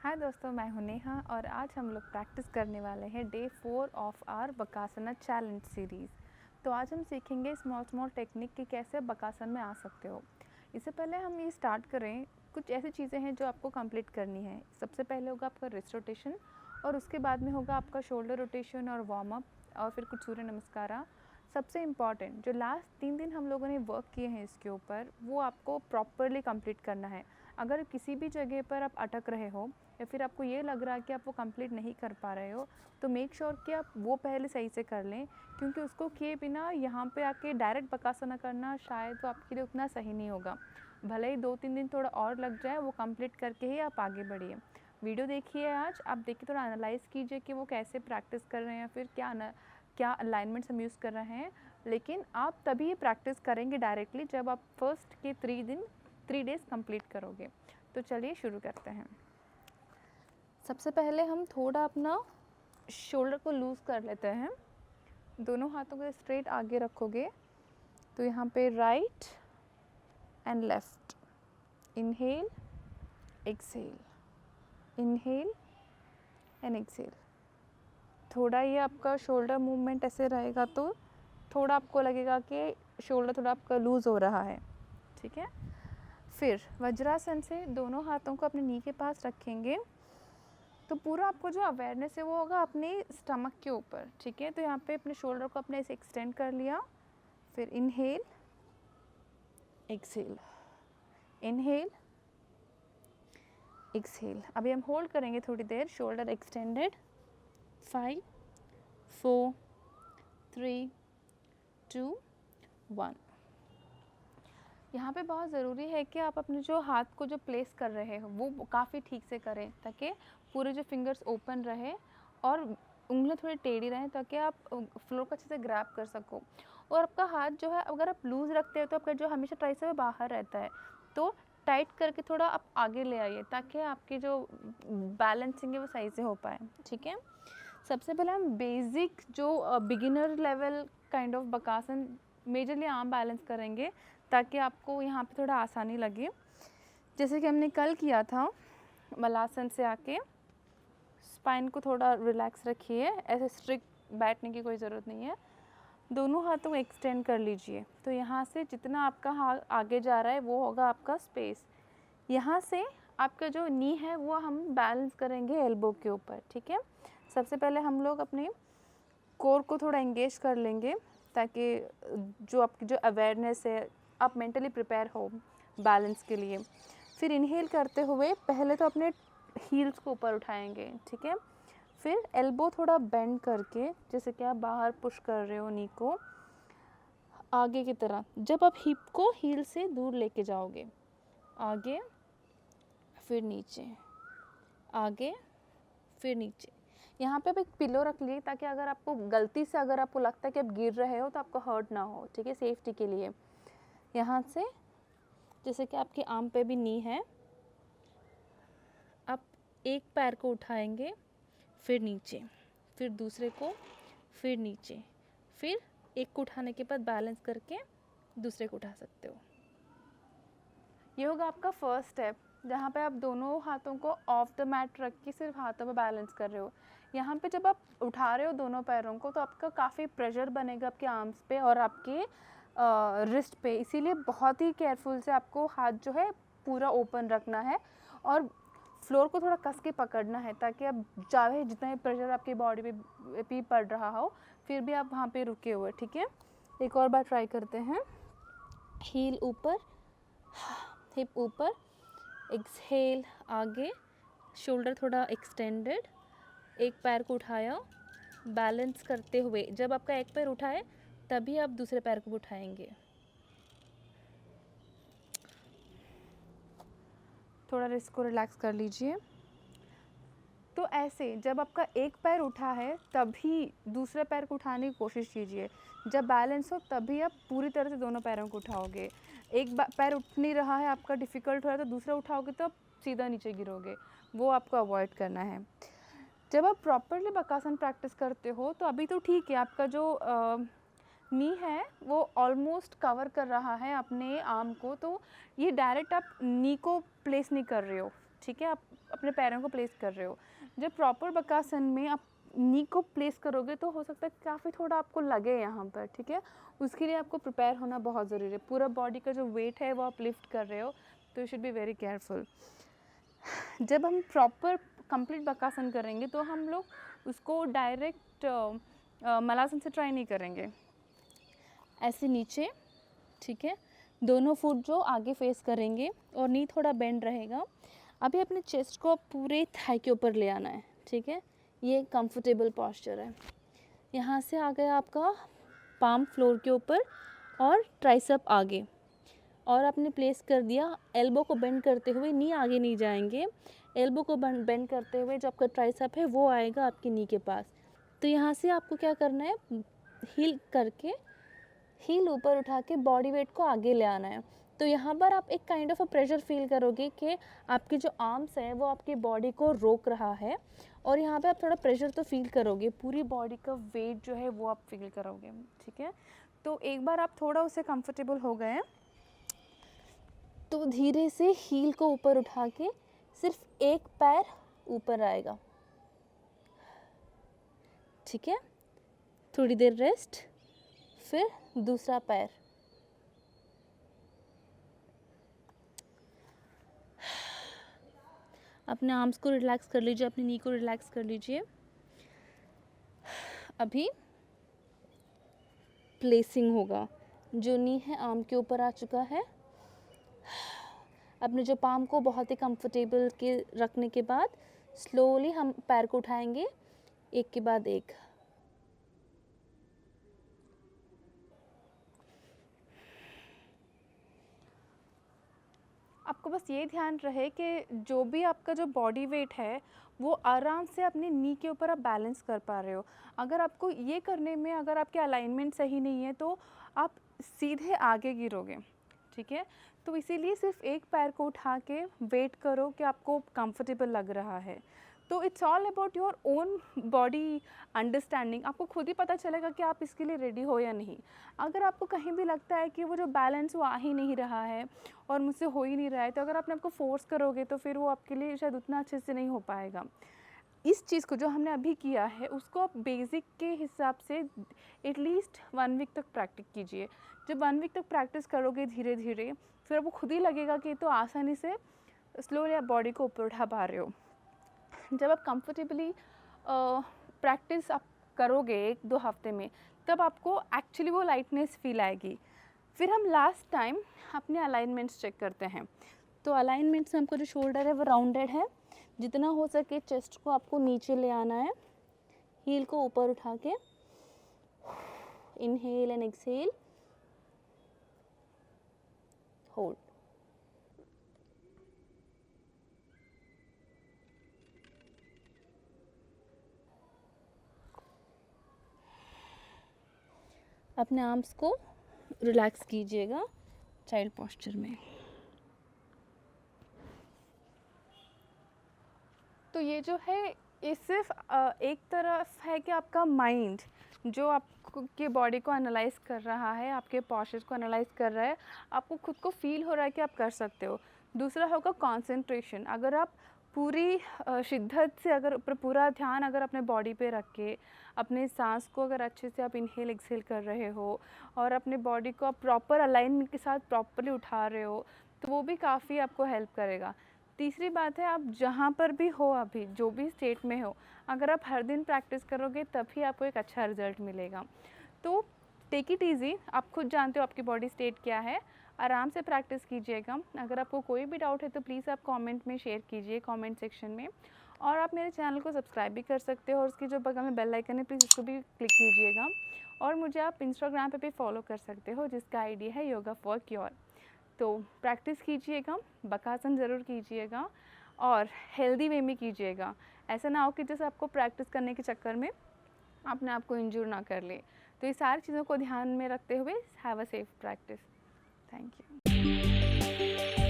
हाय दोस्तों, मैं हूं नेहा और आज हम लोग प्रैक्टिस करने वाले हैं day 4 of our Bakasana challenge series. तो आज हम सीखेंगे स्मॉल टेक्निक कि कैसे बकासन में आ सकते हो। इससे पहले हम ये स्टार्ट करें, कुछ ऐसी चीज़ें हैं जो आपको कंप्लीट करनी है। सबसे पहले होगा आपका रिस्ट रोटेशन और उसके बाद में होगा आपका शोल्डर रोटेशन और वार्म अप और फिर कुछ सूर्य नमस्कारा। सबसे इम्पॉर्टेंट जो लास्ट 3 दिन हम लोगों ने वर्क किए हैं इसके ऊपर, वो आपको प्रॉपरली कंप्लीट करना है। अगर किसी भी जगह पर आप अटक रहे हो या फिर आपको ये लग रहा है कि आप वो कंप्लीट नहीं कर पा रहे हो, तो मेक श्योर कि आप वो पहले सही से कर लें, क्योंकि उसको किए बिना यहाँ पे आके डायरेक्ट बकासना करना शायद तो आपके लिए उतना सही नहीं होगा। भले ही 2-3 दिन थोड़ा और लग जाए, वो कंप्लीट करके ही आप आगे बढ़िए। वीडियो देखिए, आज आप देखिए, थोड़ा एनालाइज़ कीजिए कि वो कैसे प्रैक्टिस कर रहे हैं, फिर क्या अलाइनमेंट्स हम यूज़ कर रहे हैं। लेकिन आप तभी ये प्रैक्टिस करेंगे डायरेक्टली जब आप फर्स्ट के 3 डेज़ कंप्लीट करोगे। तो चलिए शुरू करते हैं। सबसे पहले हम थोड़ा अपना शोल्डर को लूज़ कर लेते हैं। दोनों हाथों को स्ट्रेट आगे रखोगे तो यहाँ पे right and left, inhale exhale, inhale and exhale. थोड़ा ये आपका शोल्डर मूवमेंट ऐसे रहेगा तो थोड़ा आपको लगेगा कि शोल्डर थोड़ा आपका लूज़ हो रहा है, ठीक है। फिर वज्रासन से दोनों हाथों को अपने नी के पास रखेंगे, तो पूरा आपको जो अवेयरनेस है वो होगा अपने स्टमक के ऊपर, ठीक है। तो यहाँ पे अपने शोल्डर को अपने ऐसे एक्सटेंड कर लिया, फिर इनहेल एक्सहेल, इनहेल एक्सहेल। अभी हम होल्ड करेंगे थोड़ी देर, शोल्डर एक्सटेंडेड। 5 4 3 2 1। यहाँ पे बहुत ज़रूरी है कि आप अपने जो हाथ को जो प्लेस कर रहे हो वो काफ़ी ठीक से करें, ताकि पूरे जो फिंगर्स ओपन रहे और उंगलियाँ थोड़ी टेढ़ी रहें, ताकि आप फ्लोर को अच्छे से ग्रैब कर सको। और आपका हाथ जो है, अगर आप लूज़ रखते हो तो आपका जो हमेशा ट्राइसेप है बाहर रहता है, तो टाइट करके थोड़ा आप आगे ले आइए, ताकि आपकी जो बैलेंसिंग है वो सही से हो पाए, ठीक है। सबसे पहले हम बेसिक जो beginner level kind of Bakasan majorly arm balance करेंगे, ताकि आपको यहाँ पे थोड़ा आसानी लगे। जैसे कि हमने कल किया था, मलासन से आके स्पाइन को थोड़ा रिलैक्स रखिए, ऐसे स्ट्रिक्ट बैठने की कोई ज़रूरत नहीं है। दोनों हाथों को एक्सटेंड कर लीजिए, तो यहाँ से जितना आपका हाथ आगे जा रहा है वो होगा आपका स्पेस। यहाँ से आपका जो नी है वो हम बैलेंस करेंगे एल्बो के ऊपर, ठीक है। सबसे पहले हम लोग अपने कोर को थोड़ा एंगेज कर लेंगे, ताकि जो आपकी जो अवेयरनेस है, आप मेंटली प्रिपेयर हो बैलेंस के लिए। फिर इनहेल करते हुए पहले तो अपने हील्स को ऊपर उठाएंगे, ठीक है। फिर एल्बो थोड़ा बेंड करके, जैसे कि आप बाहर पुश कर रहे हो नी को आगे की तरह। जब आप हिप को हील से दूर लेके जाओगे, आगे फिर नीचे, आगे फिर नीचे। यहाँ पे आप एक पिलो रख लिए, ताकि अगर आपको गलती से अगर आपको लगता है कि आप गिर रहे हो तो आपको हर्ट ना हो, ठीक है, सेफ्टी के लिए। यहाँ से जैसे कि आपके आर्म पे भी नी है, आप एक पैर को उठाएंगे, फिर नीचे, फिर दूसरे को, फिर नीचे, फिर एक को उठाने के बाद बैलेंस करके दूसरे को उठा सकते हो। ये होगा आपका फर्स्ट स्टेप, जहाँ पे आप दोनों हाथों को ऑफ द मैट रख के सिर्फ हाथों में बैलेंस कर रहे हो। यहाँ पे जब आप उठा रहे हो दोनों पैरों को, तो आपका काफ़ी प्रेशर बनेगा आपके आर्म्स पे और आपके रिस्ट पे, इसीलिए बहुत ही केयरफुल से आपको हाथ जो है पूरा ओपन रखना है और फ्लोर को थोड़ा कस के पकड़ना है, ताकि आप चाहे जितना भी प्रेशर आपकी बॉडी पे भी पड़ रहा हो, फिर भी आप वहाँ पे रुके हुए, ठीक है। एक और बार ट्राई करते हैं। हील ऊपर, हिप ऊपर, एक्सहेल आगे, शोल्डर थोड़ा एक्सटेंडेड, एक पैर को उठाया, बैलेंस करते हुए। जब आपका एक पैर उठाए तभी आप दूसरे पैर को उठाएंगे। थोड़ा रिस्ट को रिलैक्स कर लीजिए। तो ऐसे जब आपका एक पैर उठा है तभी दूसरे पैर को उठाने की कोशिश कीजिए। जब बैलेंस हो तभी आप पूरी तरह से दोनों पैरों को उठाओगे। एक पैर उठ नहीं रहा है, आपका डिफ़िकल्ट हो रहा है, तो दूसरा उठाओगे तो आप सीधा नीचे गिरोगे, वो आपको अवॉइड करना है। जब आप प्रॉपरली बकासन प्रैक्टिस करते हो तो अभी तो ठीक है, आपका जो नी है वो ऑलमोस्ट कवर कर रहा है अपने आर्म को, तो ये डायरेक्ट आप नी को प्लेस नहीं कर रहे हो, ठीक है, आप अपने पैरों को प्लेस कर रहे हो। जब प्रॉपर बकासन में आप नी को प्लेस करोगे तो हो सकता है काफ़ी थोड़ा आपको लगे यहाँ पर, ठीक है। उसके लिए आपको प्रिपेयर होना बहुत ज़रूरी है। पूरा बॉडी का जो वेट है वो आप लिफ्ट कर रहे हो, तो you should be very careful. जब हम प्रॉपर कंप्लीट बकासन करेंगे तो हम लोग उसको डायरेक्ट मलासन से ट्राई नहीं करेंगे। ऐसे नीचे, ठीक है, दोनों फुट जो आगे फेस करेंगे और नी थोड़ा बेंड रहेगा। अभी अपने चेस्ट को पूरे थाई के ऊपर ले आना है, ठीक है। ये कंफर्टेबल पोस्चर है। यहाँ से आ गया आपका पाम फ्लोर के ऊपर और ट्राइसेप आगे, और आपने प्लेस कर दिया। एल्बो को बेंड करते हुए, नी आगे नहीं जाएंगे, एल्बो को बेंड करते हुए जो आपका ट्राइसेप है वो आएगा आपकी नी के पास। तो यहाँ से आपको क्या करना है, हील करके, हील ऊपर उठा के बॉडी वेट को आगे ले आना है। तो यहाँ पर आप एक kind of a pressure feel करोगे कि आपके जो आर्म्स है वो आपकी बॉडी को रोक रहा है, और यहाँ पे आप थोड़ा प्रेशर तो फील करोगे, पूरी बॉडी का वेट जो है वो आप फील करोगे, ठीक है। तो एक बार आप थोड़ा उससे कंफर्टेबल हो गए तो धीरे से हील को ऊपर उठा के सिर्फ एक पैर ऊपर आएगा, ठीक है। थोड़ी देर रेस्ट, फिर दूसरा पैर, अपने आर्म्स को रिलैक्स कर लीजिए, अपनी नी को रिलैक्स कर लीजिए। अभी प्लेसिंग होगा, जो नी है आर्म के ऊपर आ चुका है। अपने जो पाम को बहुत ही कंफर्टेबल के रखने के बाद स्लोली हम पैर को उठाएंगे, एक के बाद एक। आपको बस ये ध्यान रहे कि जो भी आपका जो बॉडी वेट है वो आराम से अपनी नी के ऊपर आप बैलेंस कर पा रहे हो। अगर आपको ये करने में अगर आपके अलाइनमेंट सही नहीं है तो आप सीधे आगे गिरोगे, ठीक है। तो इसीलिए सिर्फ एक पैर को उठा के वेट करो कि आपको कंफर्टेबल लग रहा है। तो it's all about your own body understanding. आपको खुद ही पता चलेगा कि आप इसके लिए रेडी हो या नहीं। अगर आपको कहीं भी लगता है कि वो जो बैलेंस वो आ ही नहीं रहा है और मुझसे हो ही नहीं रहा है, तो अगर आपने आपको फोर्स करोगे तो फिर वो आपके लिए शायद उतना अच्छे से नहीं हो पाएगा। इस चीज़ को जो हमने अभी किया है उसको आप बेसिक के हिसाब से एटलीस्ट 1 वीक तक प्रैक्टिस कीजिए। जब 1 वीक तक प्रैक्टिस करोगे धीरे धीरे, फिर आपको खुद ही लगेगा कि तो आसानी से स्लोली आप बॉडी को ऊपर उठा पा रहे हो। जब आप कंफर्टेबली प्रैक्टिस आप करोगे 1-2 हफ्ते में, तब आपको एक्चुअली वो लाइटनेस फील आएगी। फिर हम लास्ट टाइम अपने अलाइनमेंट्स चेक करते हैं। तो अलाइनमेंट्स में हमको जो शोल्डर है वो राउंडेड है, जितना हो सके चेस्ट को आपको नीचे ले आना है, हील को ऊपर उठा के, इनहेल एंड एक्सहेल, होल्ड। अपने आर्म्स को रिलैक्स कीजिएगा चाइल्ड पोस्चर में। तो ये जो है ये सिर्फ एक तरफ है कि आपका माइंड जो आपके बॉडी को एनालाइज कर रहा है, आपके पोस्चर को एनालाइज कर रहा है, आपको खुद को फील हो रहा है कि आप कर सकते हो। दूसरा होगा कंसंट्रेशन। अगर आप पूरी शिद्दत से अगर पूरा ध्यान अगर अपने बॉडी पे रख के अपने सांस को अगर अच्छे से आप इनहेल एक्सहेल कर रहे हो और अपने बॉडी को आप प्रॉपर अलाइनमेंट के साथ प्रॉपरली उठा रहे हो, तो वो भी काफ़ी आपको हेल्प करेगा। तीसरी बात है, आप जहाँ पर भी हो, अभी जो भी स्टेट में हो, अगर आप हर दिन प्रैक्टिस करोगे तभी आपको एक अच्छा रिजल्ट मिलेगा। तो टेक इट ईजी। आप खुद जानते हो आपकी बॉडी स्टेट क्या है, आराम से प्रैक्टिस कीजिएगा। अगर आपको कोई भी डाउट है तो प्लीज़ आप कमेंट में शेयर कीजिए, कमेंट सेक्शन में। और आप मेरे चैनल को सब्सक्राइब भी कर सकते हो और उसकी जो बगल में बेल आइकन है प्लीज़ उसको भी क्लिक कीजिएगा। और मुझे आप इंस्टाग्राम पे भी फॉलो कर सकते हो जिसका आईडी है योगा फॉर क्योर। तो प्रैक्टिस कीजिएगा, बकासन ज़रूर कीजिएगा और हेल्दी वे में कीजिएगा। ऐसा ना हो कि जैसे आपको प्रैक्टिस करने के चक्कर में अपने आप को इंजूर ना कर ले। तो ये सारी चीज़ों को ध्यान में रखते हुए have a safe practice. Thank you.